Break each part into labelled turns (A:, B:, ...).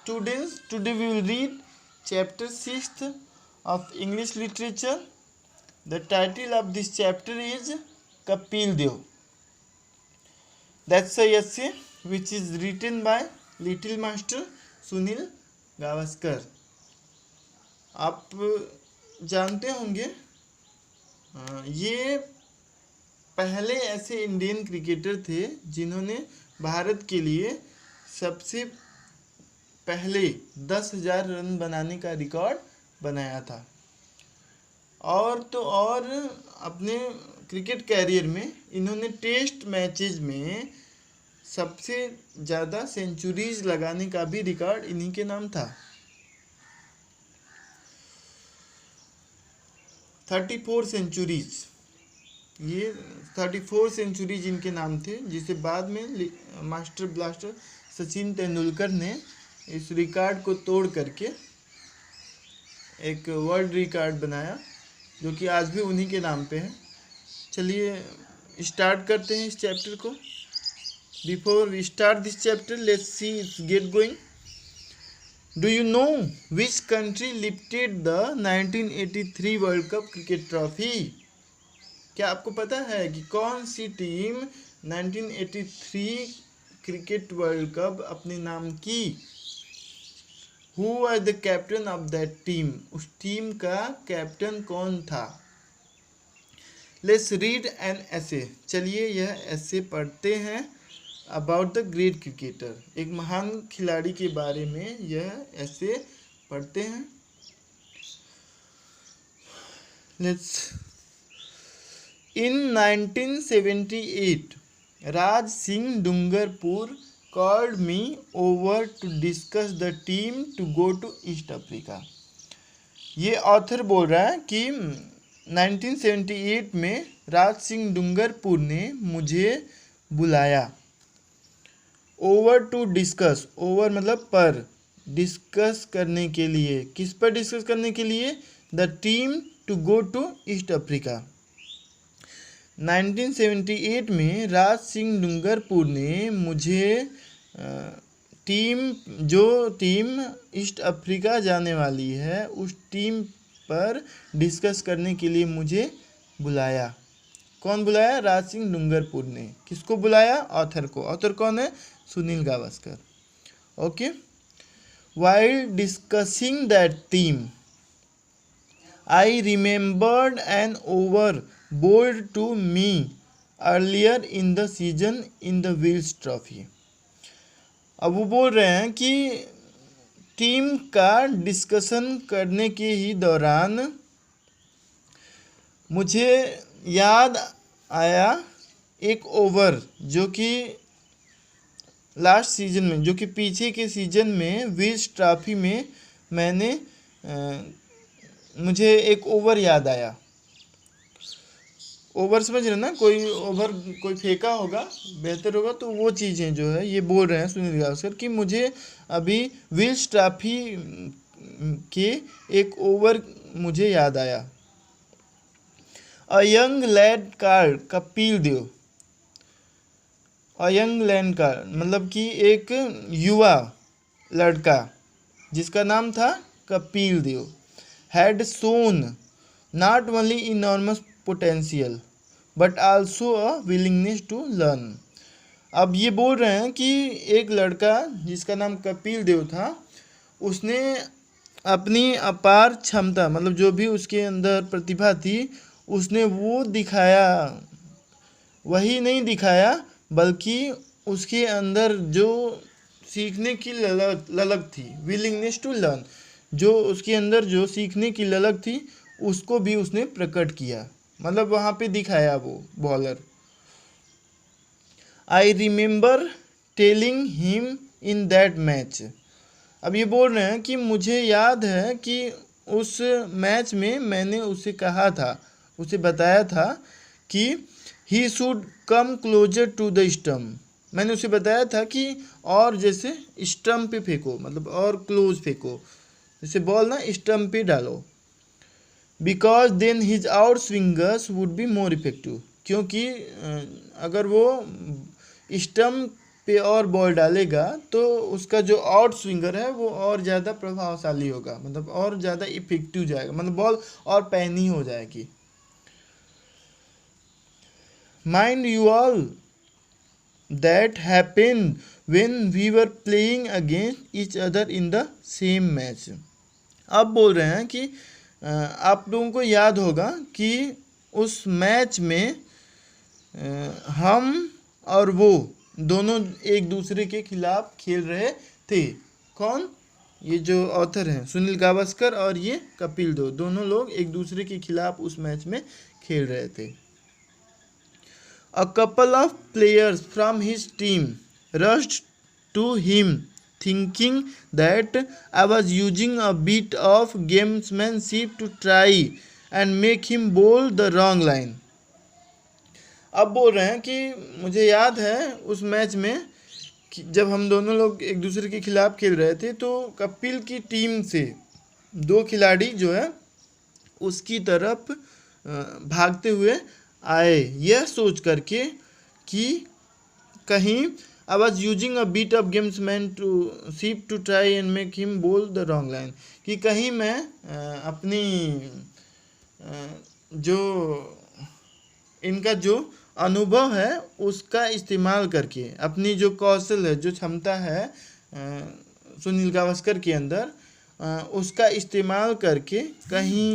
A: students, today we will read chapter 6th of English literature. The title of this chapter is Kapil Dev. That's a essay which is written by Little Master Sunil Gavaskar. आप जानते होंगे ये पहले ऐसे Indian cricketer थे जिन्होंने भारत के लिए सबसे पहले 10,000 रन बनाने का रिकॉर्ड बनाया था। और तो और अपने क्रिकेट कैरियर में इन्होंने टेस्ट मैचेज में सबसे ज़्यादा सेंचुरीज लगाने का भी रिकॉर्ड इन्हीं के नाम था। 34 सेंचुरीज, ये 34 सेंचुरीज इनके नाम थे, जिसे बाद में मास्टर ब्लास्टर सचिन तेंदुलकर ने इस रिकॉर्ड को तोड़ करके एक वर्ल्ड रिकॉर्ड बनाया, जो कि आज भी उन्हीं के नाम पे है। चलिए स्टार्ट करते हैं इस चैप्टर को। Before we start this chapter, let's see it's get going. Do you know which country lifted the 1983 world cup cricket trophy? क्या आपको पता है कि कौन सी टीम 1983 क्रिकेट वर्ल्ड कप अपने नाम की? Who was the captain of that team? उस टीम का कैप्टन कौन था? Let's read an essay. चलिए यह essay पढ़ते हैं about the great cricketer. एक महान खिलाड़ी के बारे में यह essay पढ़ते हैं। Let's. In 1978, Raj Singh Dungarpur called me over to discuss the team to go to East Africa. ये ऑथर बोल रहा है कि 1978 में राज सिंह डूंगरपुर ने मुझे बुलाया। ओवर टू डिस्कस, ओवर मतलब पर, डिस्कस करने के लिए। किस पर डिस्कस करने के लिए? The team to go to East Africa. 1978 में राज सिंह डूंगरपुर ने मुझे टीम ईस्ट अफ्रीका जाने वाली है उस टीम पर डिस्कस करने के लिए मुझे बुलाया। कौन बुलाया? राज सिंह डूंगरपुर ने। किसको बुलाया? ऑथर को। ऑथर कौन है? Sunil Gavaskar. Okay. While discussing that team I remembered an over bowled to me earlier in the season in the Wills Trophy. अब वो बोल रहे हैं कि टीम का डिस्कशन करने के ही दौरान मुझे याद आया एक ओवर जो कि लास्ट सीजन में, जो कि पीछे के सीजन में विल्स ट्रॉफी में मुझे एक ओवर याद आया। ओवर समझ रहे ना? कोई फेंका होगा, बेहतर होगा, तो वो चीज़ें जो है ये बोल रहे हैं सुनील गावस्कर कि मुझे अभी विल्स ट्रॉफी के एक ओवर मुझे याद आया। A young lad called Kapil Dev. A young lad called मतलब कि एक युवा लड़का जिसका नाम था Kapil Dev, had shown not only enormous potential but also a willingness to learn. अब ये बोल रहे हैं कि एक लड़का जिसका नाम कपिल देव था, उसने अपनी अपार क्षमता, मतलब जो भी उसके अंदर प्रतिभा थी, उसने वो दिखाया। वही नहीं दिखाया बल्कि उसके अंदर जो सीखने की ललक थी, विलिंगनेस टू लर्न, जो उसके अंदर जो सीखने की ललक थी उसको भी उसने प्रकट किया, मतलब वहाँ पे दिखाया वो bowler. I remember telling him in that match. अब ये बोल रहे हैं कि मुझे याद है कि उस मैच में मैंने उसे कहा था, उसे बताया था कि he should come closer to the stump. मैंने उसे बताया था कि और जैसे स्टम्प पे फेंको, मतलब और क्लोज फेंको, जैसे बॉल ना स्टम्प पे डालो। Because then his out swingers would be more effective. क्योंकि अगर वो स्टम्प पे और बॉल डालेगा तो उसका जो आउट स्विंगर है वो और ज़्यादा प्रभावशाली होगा, मतलब और ज़्यादा इफेक्टिव जाएगा, मतलब बॉल और पैनी हो जाएगी। Mind you all that happened when we were playing against each other in the same match. अब बोल रहे हैं कि आप लोगों को याद होगा कि उस मैच में हम और वो दोनों एक दूसरे के खिलाफ खेल रहे थे। कौन? ये जो ऑथर हैं सुनील गावस्कर और ये कपिल देव, दोनों लोग एक दूसरे के खिलाफ उस मैच में खेल रहे थे। A couple of players from his team rushed to him thinking that I was using a bit of gamesmanship to try and make him bowl the wrong line. अब बोल रहे हैं कि मुझे याद है उस मैच में कि जब हम दोनों लोग एक दूसरे के खिलाफ खेल रहे थे तो कपिल की टीम से दो खिलाड़ी जो है उसकी तरफ भागते हुए आए, यह सोच करके कि कहीं I was using a bit of gamesman to seep to try and make him bowl the wrong line, कि कहीं मैं अपनी जो इनका जो अनुभव है उसका इस्तेमाल करके, अपनी जो कौशल है, जो क्षमता है सुनील गावस्कर के अंदर, उसका इस्तेमाल करके कहीं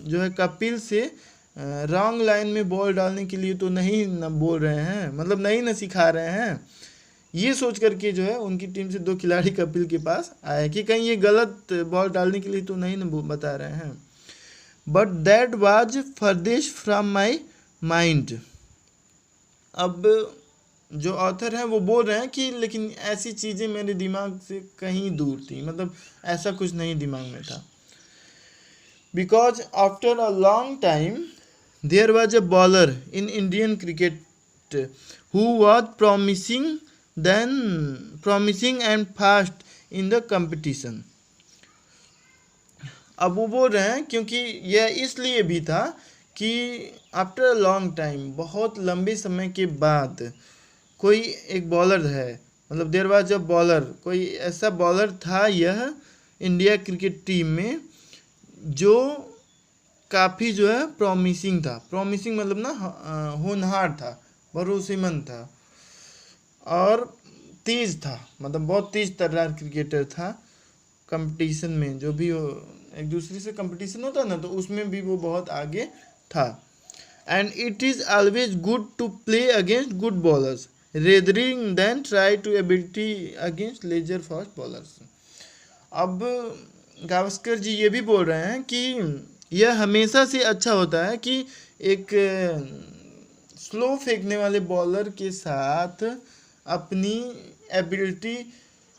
A: जो है कपिल से रॉन्ग लाइन में बॉल डालने के लिए तो नहीं न बोल रहे हैं, मतलब नहीं न सिखा रहे हैं। ये सोच करके जो है उनकी टीम से दो खिलाड़ी कपिल के पास आए कि कहीं ये गलत बॉल डालने के लिए तो नहीं न बता रहे हैं। But that was furthest from my mind. अब जो ऑथर हैं वो बोल रहे हैं कि लेकिन ऐसी चीज़ें मेरे दिमाग से कहीं दूर थी, मतलब ऐसा कुछ नहीं दिमाग में था। Because after a long time there was a bowler in Indian cricket who was promising and fast in the competition. अब वो बोल रहे हैं क्योंकि यह इसलिए भी था कि आफ्टर अ लॉन्ग टाइम, बहुत लंबे समय के बाद कोई एक बॉलर है, मतलब देयर वाज अ बॉलर, कोई ऐसा बॉलर था यह इंडिया क्रिकेट टीम में जो काफ़ी जो है प्रॉमिसिंग था। प्रॉमिसिंग मतलब ना होनहार था, भरोसेमंद था और तेज़ था, मतलब बहुत तेज़ तर्रार क्रिकेटर था। कंपटीशन में जो भी एक दूसरे से कंपटीशन होता ना तो उसमें भी वो बहुत आगे था। And it is always good to play against good bowlers rather than try to ability against lesser fast bowlers. अब गावस्कर जी ये भी बोल रहे हैं कि यह हमेशा से अच्छा होता है कि एक स्लो फेंकने वाले बॉलर के साथ अपनी एबिलिटी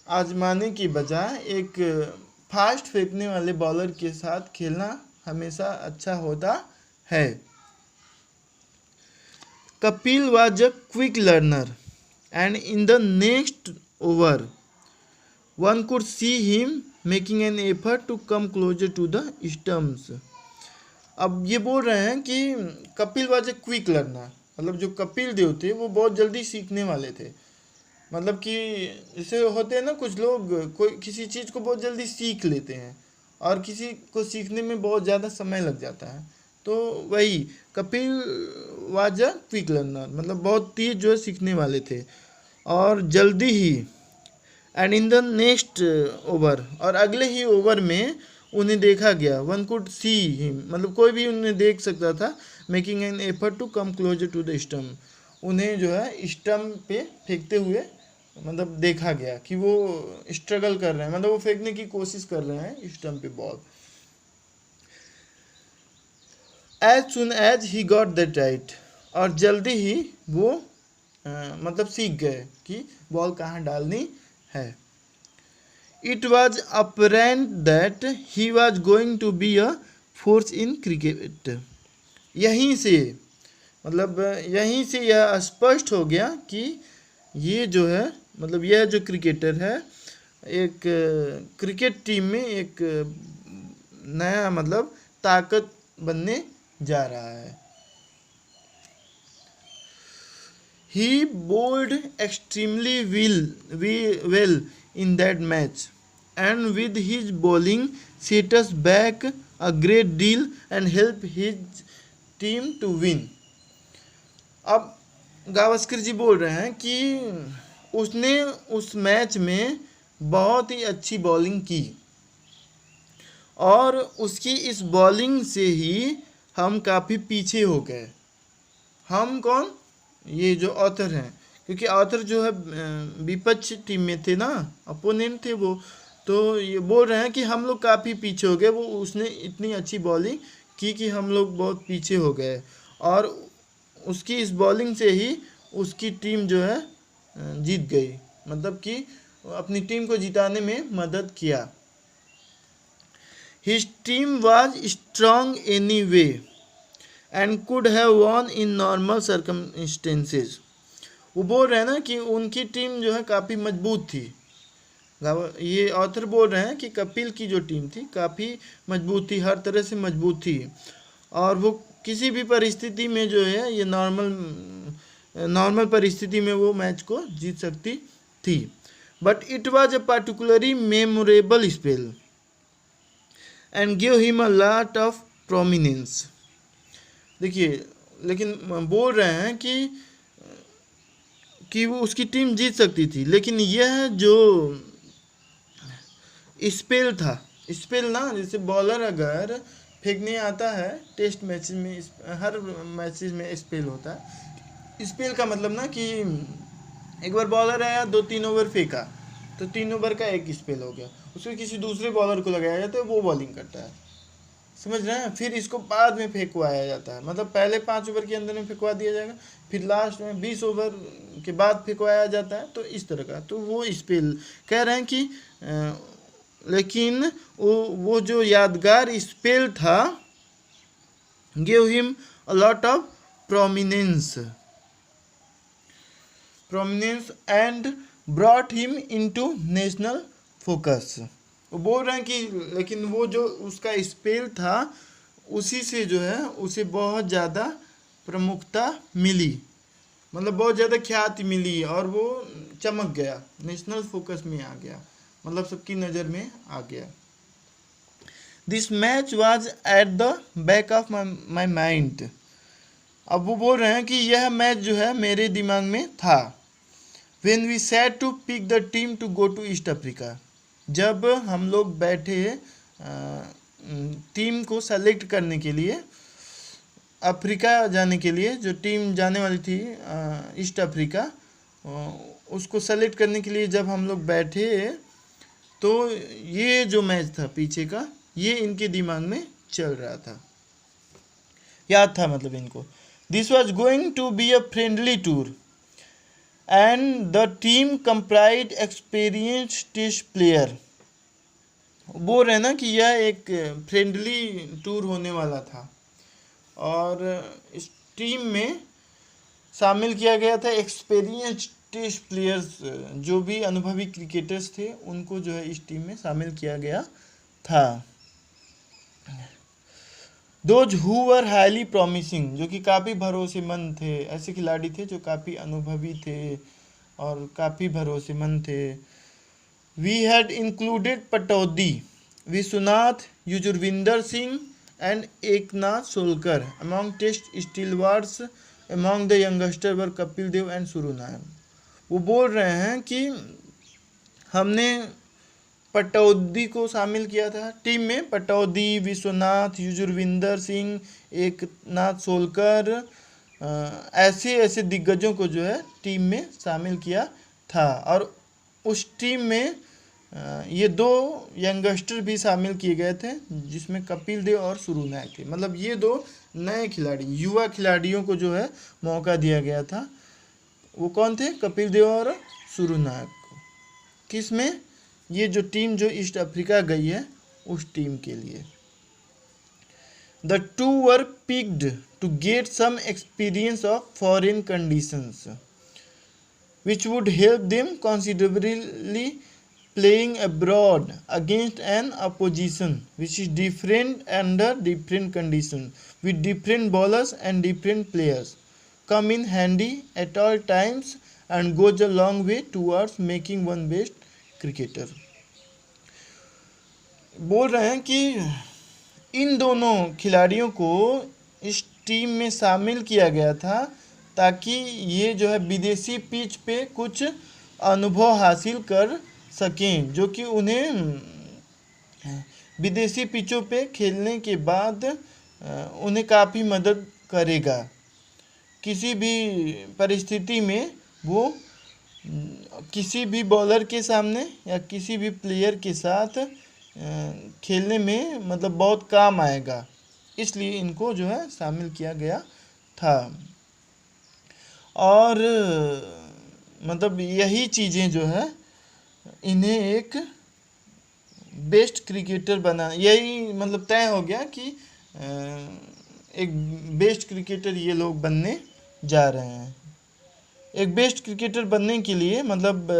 A: आजमाने की बजाय एक फास्ट फेंकने वाले बॉलर के साथ खेलना हमेशा अच्छा होता है। Kapil was a quick learner and in the next over one could see him making an effort to come closer to the stumps. अब ये बोल रहे हैं कि Kapil was a quick learner, मतलब जो कपिल देव थे वो बहुत जल्दी सीखने वाले थे। मतलब कि जैसे होते हैं ना कुछ लोग, कोई किसी चीज़ को बहुत जल्दी सीख लेते हैं और किसी को सीखने में बहुत ज़्यादा समय लग जाता है, तो वही Kapil was a quick learner, मतलब बहुत तेज जो है सीखने वाले थे और जल्दी ही। And in the next over, और अगले ही ओवर में उन्हें देखा गया, वन कुड सी हिम, मतलब कोई भी उन्हें देख सकता था, making an effort to come closer to the stump, उन्हें जो है स्टम्प पे फेंकते हुए मतलब देखा गया कि वो स्ट्रगल कर रहे हैं, मतलब वो फेंकने की कोशिश कर रहे हैं स्टम्प पे ball. As soon as he got that right, और जल्दी ही वो मतलब सीख गए कि बॉल कहाँ डालनी है। It was apparent that he was going to be a force in cricket. यहीं से मतलब यहीं से यह स्पष्ट हो गया कि ये जो है, मतलब यह जो क्रिकेटर है एक क्रिकेट टीम में एक नया मतलब ताकत बनने जा रहा है। He bowled extremely well in that match, and with his bowling set us back a great deal and helped his team to win. अब गावस्कर जी बोल रहे हैं कि उसने उस मैच में बहुत ही अच्छी बॉलिंग की और उसकी इस बॉलिंग से ही हम काफ़ी पीछे हो गए। हम कौन? ये जो ऑथर हैं, क्योंकि ऑथर जो है विपक्ष टीम में थे ना, अपोनेंट थे वो, तो ये बोल रहे हैं कि हम लोग काफ़ी पीछे हो गए। वो उसने इतनी अच्छी बॉलिंग की कि हम लोग बहुत पीछे हो गए और उसकी इस बॉलिंग से ही उसकी टीम जो है जीत गई, मतलब कि अपनी टीम को जिताने में मदद किया। His team was strong anyway and could have won in normal circumstances. वो बोल रहे हैं ना कि उनकी टीम जो है काफ़ी मजबूत थी। ये ऑथर बोल रहे हैं कि कपिल की जो टीम थी काफ़ी मजबूत थी, हर तरह से मजबूत थी और वो किसी भी परिस्थिति में जो है ये नॉर्मल परिस्थिति में वो मैच को जीत सकती थी। But it was a particularly memorable spell and give him a lot of prominence. देखिए, लेकिन बोल रहे हैं कि वो उसकी टीम जीत सकती थी, लेकिन यह जो स्पेल था, स्पेल ना, जैसे बॉलर अगर फेंकने आता है टेस्ट मैचेस में, हर मैचेस में स्पेल होता है। स्पेल का मतलब ना कि एक बार बॉलर आया 2-3 ओवर फेंका तो 3 ओवर का एक स्पेल हो गया, उसको किसी दूसरे बॉलर को लगाया जाता है, वो बॉलिंग करता है, समझ रहे हैं। फिर इसको बाद में फेंकवाया जाता है, मतलब पहले 5 ओवर के अंदर में फेंकवा दिया जाएगा, फिर लास्ट में 20 ओवर के बाद फेंकवाया जाता है, तो इस तरह का। तो वो स्पेल कह रहे हैं कि लेकिन वो जो यादगार स्पेल था give him a lot of prominence and brought him into national focus. वो बोल रहे हैं कि लेकिन वो जो उसका स्पेल था उसी से जो है उसे बहुत ज़्यादा प्रमुखता मिली, मतलब बहुत ज़्यादा ख्याति मिली और वो चमक गया, नेशनल फोकस में आ गया, मतलब सबकी नज़र में आ गया। This match was at the back of my mind. अब वो बोल रहे हैं कि यह मैच जो है मेरे दिमाग में था। When we sat to pick the team to go to east Africa, जब हम लोग बैठे टीम को सेलेक्ट करने के लिए अफ्रीका जाने के लिए, जो टीम जाने वाली थी ईस्ट अफ्रीका, उसको सेलेक्ट करने के लिए जब हम लोग बैठे तो ये जो मैच था पीछे का, ये इनके दिमाग में चल रहा था, याद था मतलब इनको। This was going to be a friendly tour and the team comprise experience test player. बोल रहे ना कि यह एक फ्रेंडली टूर होने वाला था और इस टीम में शामिल किया गया था एक्सपीरियंस टेस्ट प्लेयर्स, जो भी अनुभवी क्रिकेटर्स थे उनको जो है इस टीम में शामिल किया गया था। Those who were highly promising, जो कि काफ़ी भरोसेमंद थे, ऐसे खिलाड़ी थे जो काफ़ी अनुभवी थे और काफ़ी भरोसेमंद थे। We had included Pataudi, Vishwanath, Yajurvindra Singh and Eknath Solkar among test stalwarts, among the youngster were Kapil Dev and Suru Nayak. वो बोल रहे हैं कि हमने पटौदी को शामिल किया था टीम में, पटौदी, विश्वनाथ, युजवेंद्र सिंह, एकनाथ सोलकर, ऐसे दिग्गजों को जो है टीम में शामिल किया था। और उस टीम में ये 2 यंगस्टर भी शामिल किए गए थे जिसमें कपिल देव और सुरू नायक थे, मतलब ये 2 नए खिलाड़ी, युवा खिलाड़ियों को जो है मौका दिया गया था। वो कौन थे? कपिल देव और सुरू नायक को। किस में? ये जो टीम जो ईस्ट अफ्रीका गई है उस टीम के लिए। The 2 were picked to get some experience of foreign conditions which would help them considerably playing abroad against an opposition which is different under different conditions with different bowlers and different players. come in handy at all times and goes a long way towards making one best cricketer. बोल रहे हैं कि इन दोनों खिलाड़ियों को इस team में शामिल किया गया था ताकि ये जो है विदेशी पिच पे कुछ अनुभव हासिल कर सकें, जो कि उन्हें विदेशी पिचों पे खेलने के बाद उन्हें काफ़ी मदद करेगा। किसी भी परिस्थिति में वो किसी भी बॉलर के सामने या किसी भी प्लेयर के साथ खेलने में मतलब बहुत काम आएगा, इसलिए इनको जो है शामिल किया गया था। और मतलब यही चीज़ें जो है इन्हें एक बेस्ट क्रिकेटर बना, यही मतलब तय हो गया कि एक बेस्ट क्रिकेटर ये लोग बनने जा रहे हैं। एक बेस्ट क्रिकेटर बनने के लिए मतलब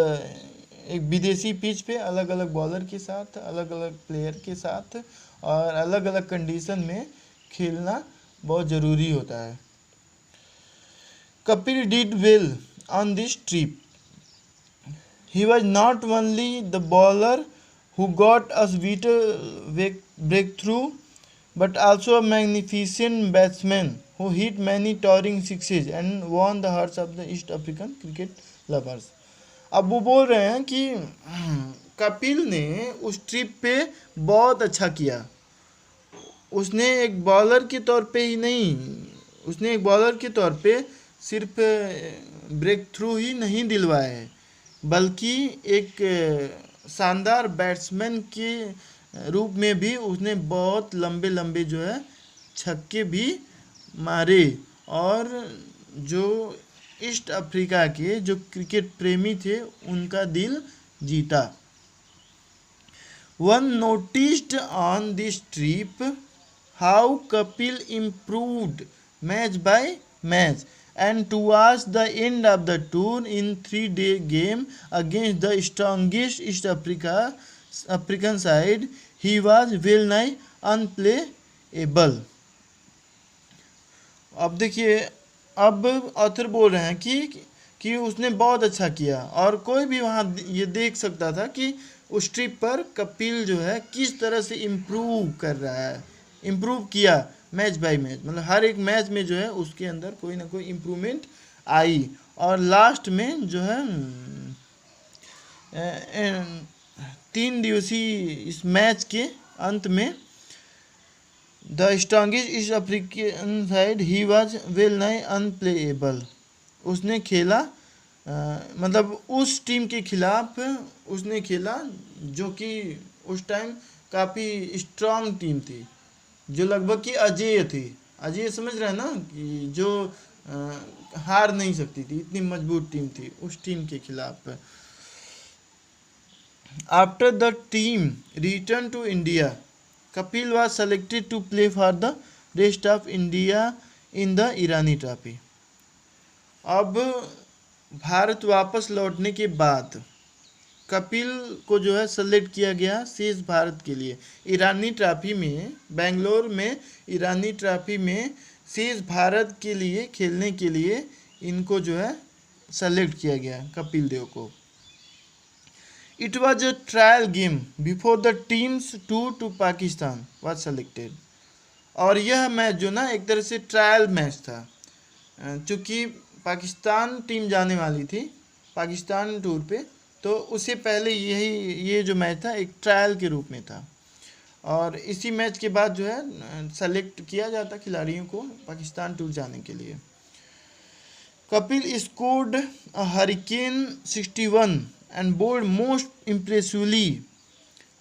A: एक विदेशी पिच पे अलग अलग बॉलर के साथ, अलग अलग प्लेयर के साथ और अलग अलग कंडीशन में खेलना बहुत ज़रूरी होता है। Kapil did well on this trip. He was not only the bowler who got us vital breakthrough, but also a magnificent batsman who hit many towering sixes and won the hearts of the East African cricket lovers. अब वो बोल रहे हैं कि कपिल ने उस trip पे बहुत अच्छा किया। उसने एक बॉलर के तौर पे ही नहीं, उसने एक बॉलर के तौर पे सिर्फ ब्रेक थ्रू ही नहीं दिलवाए है, बल्कि एक शानदार बैट्समैन के रूप में भी उसने बहुत लंबे लंबे जो है छक्के भी मारे और जो ईस्ट अफ्रीका के जो क्रिकेट प्रेमी थे उनका दिल जीता। One noticed on this trip how Kapil improved match by match, and towards the end of the tour in 3-day game against the strongest East African side, he was well nigh unplayable. अब देखिए, अब author बोल रहे हैं कि उसने बहुत अच्छा किया और कोई भी वहाँ ये देख सकता था कि उस ट्रिप पर कपिल जो है किस तरह से इम्प्रूव कर रहा है, इम्प्रूव किया मैच बाय मैच, मतलब हर एक मैच में जो है उसके अंदर कोई ना कोई इम्प्रूवमेंट आई और लास्ट में जो है 3 दिवसीय इस मैच के अंत में the strongest east African side he was well नाई अनप्लेएबल, उसने खेला मतलब उस टीम के खिलाफ उसने खेला जो कि उस टाइम काफ़ी स्ट्रांग टीम थी, जो लगभग कि अजेय थी। अजेय समझ रहे हैं ना, कि जो हार नहीं सकती थी, इतनी मजबूत टीम थी, उस टीम के खिलाफ। After the team return to India, Kapil was selected to play for the rest of India in the Irani trophy. अब भारत वापस लौटने के बाद कपिल को जो है सेलेक्ट किया गया शेष भारत के लिए ईरानी ट्रॉफी में, बेंगलोर में ईरानी ट्रॉफी में शेष भारत के लिए खेलने के लिए इनको जो है सेलेक्ट किया गया कपिल देव को। It was a trial game before the team's tour to Pakistan was selected. और यह मैच जो ना एक तरह से ट्रायल मैच था, चूँकि पाकिस्तान टीम जाने वाली थी पाकिस्तान टूर पे, तो उससे पहले ये जो मैच था एक ट्रायल के रूप में था और इसी मैच के बाद जो है सेलेक्ट किया जाता खिलाड़ियों को पाकिस्तान टूर जाने के लिए। Kapil scored a hurricane 61 and bowled most impressively.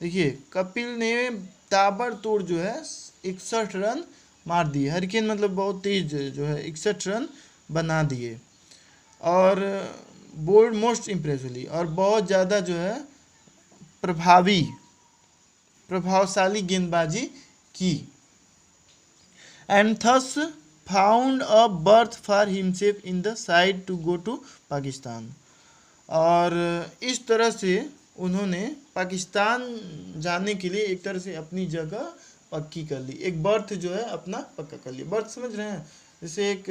A: देखिए, कपिल ने ताबड़तोड़ जो है 61 रन मार दिए, हरिकेन मतलब बहुत तेज जो है 61 रन बना दिए और बोल्ड मोस्ट इम्प्रेसिवली और बहुत ज़्यादा जो है प्रभावशाली गेंदबाजी की। And thus found a berth for himself in the side to go to Pakistan, और इस तरह से उन्होंने पाकिस्तान जाने के लिए एक तरह से अपनी जगह पक्की कर ली, एक बर्थ जो है अपना पक्का कर लिया। बर्थ समझ रहे हैं, जैसे एक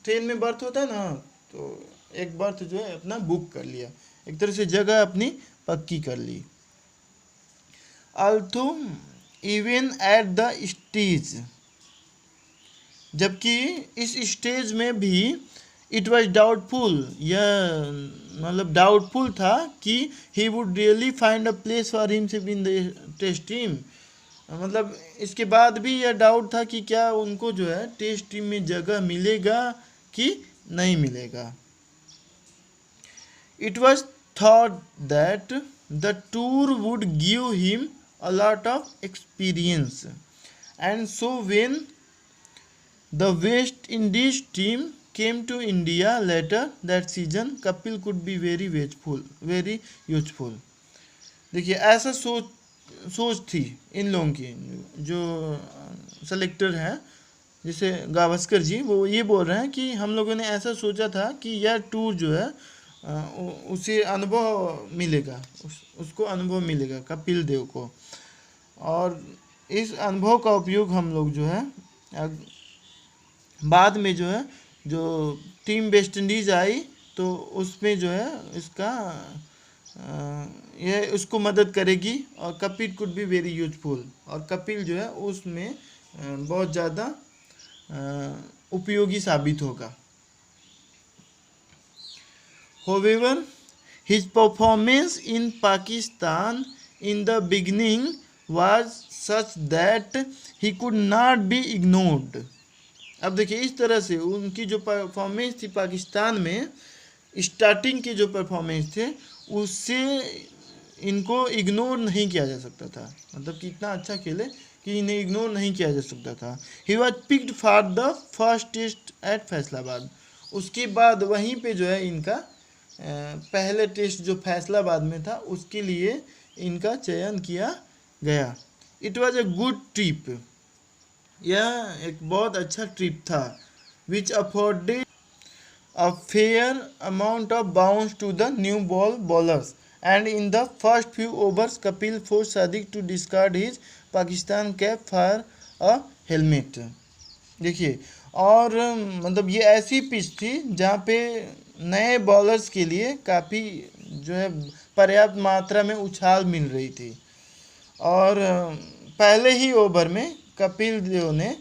A: ट्रेन में बर्थ होता है ना, तो एक बर्थ जो है अपना बुक कर लिया, एक तरह से जगह अपनी पक्की कर ली। Although even at the stage, जबकि इस स्टेज में भी इट वॉज डाउटफुल, यह मतलब डाउटफुल था कि he would really find a place for himself in the test team. मतलब इसके बाद भी यह डाउट था कि क्या उनको जो है टेस्ट टीम में जगह मिलेगा कि नहीं मिलेगा। It was thought that the tour would give him a lot of experience, and so when the West Indies team came to India later that season, Kapil could be very useful. देखिए ऐसा सोच थी इन लोगों की, जो selector हैं जैसे गावस्कर जी, वो ये बोल रहे हैं कि हम लोगों ने ऐसा सोचा था कि यह टूर जो है उसे अनुभव मिलेगा, उसको अनुभव मिलेगा कपिल देव को, और इस अनुभव का उपयोग हम लोग जो है बाद में जो है जो टीम वेस्ट इंडीज़ आई तो उसमें जो है इसका यह उसको मदद करेगी, और Kapil could be very useful, और कपिल जो है उसमें बहुत ज़्यादा उपयोगी साबित होगा। However, his performance in Pakistan in the beginning was such that he could not be ignored. अब देखिए इस तरह से उनकी जो परफॉर्मेंस थी पाकिस्तान में, स्टार्टिंग के जो परफॉर्मेंस थे उससे इनको इग्नोर नहीं किया जा सकता था, मतलब कि इतना अच्छा खेले कि इन्हें इग्नोर नहीं किया जा सकता था। He was picked for the first test at Faisalabad, उसके बाद वहीं पे जो है इनका पहले टेस्ट जो फैसलाबाद में था उसके लिए इनका चयन किया गया। It was a good trip, यह एक बहुत अच्छा ट्रिप था, विच afforded a fair amount of bounce to the new bowlers, and in the first few overs Kapil forced Sadiq to discard his Pakistan cap for a helmet। देखिए और मतलब ये ऐसी पिच थी जहाँ पे नए बॉलर्स के लिए काफ़ी जो है पर्याप्त मात्रा में उछाल मिल रही थी, और पहले ही ओवर में कपिल देव ने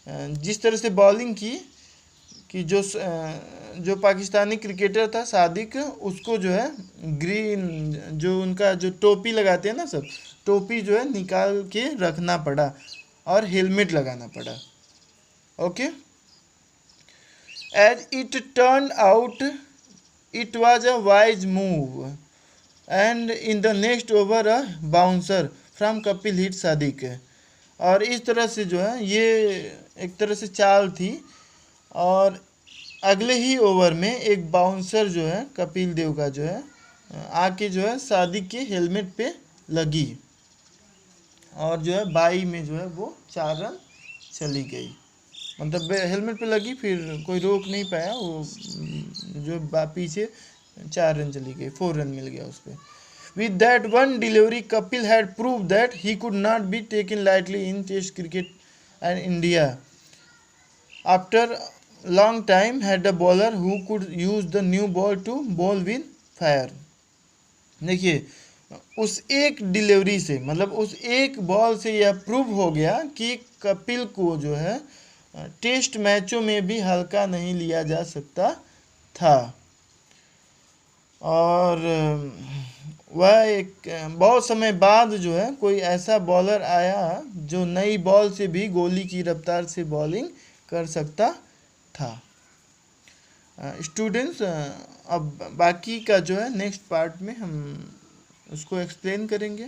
A: जिस तरह से बॉलिंग की कि जो पाकिस्तानी क्रिकेटर था सादिक, उसको जो है ग्रीन जो उनका जो टोपी लगाते हैं ना सब, टोपी जो है निकाल के रखना पड़ा और हेलमेट लगाना पड़ा। Okay, as it turn out it was a wise move, and in the next over a bouncer from Kapil hit Sadiq. और इस तरह से जो है ये एक तरह से चाल थी, और अगले ही ओवर में एक बाउंसर जो है कपिल देव का जो है आके जो है सादिक के हेलमेट पे लगी, और जो है 22 में जो है वो 4 रन चली गई, मतलब हेलमेट पे लगी फिर कोई रोक नहीं पाया, वो जो पीछे 4 रन चली गई, 4 रन मिल गया उस पर। With that one delivery, Kapil had proved that he could not be taken lightly in Test cricket, and India, after long time, had a bowler who could use the new ball to bowl with fire। देखिए उस एक delivery से, मतलब उस एक ball से यह prove हो गया कि कपिल को जो है टेस्ट मैचों में भी हल्का नहीं लिया जा सकता था, और वह एक बहुत समय बाद जो है कोई ऐसा बॉलर आया जो नई बॉल से भी गोली की रफ्तार से बॉलिंग कर सकता था। स्टूडेंट्स अब बाकी का जो है नेक्स्ट पार्ट में हम उसको एक्सप्लेन करेंगे।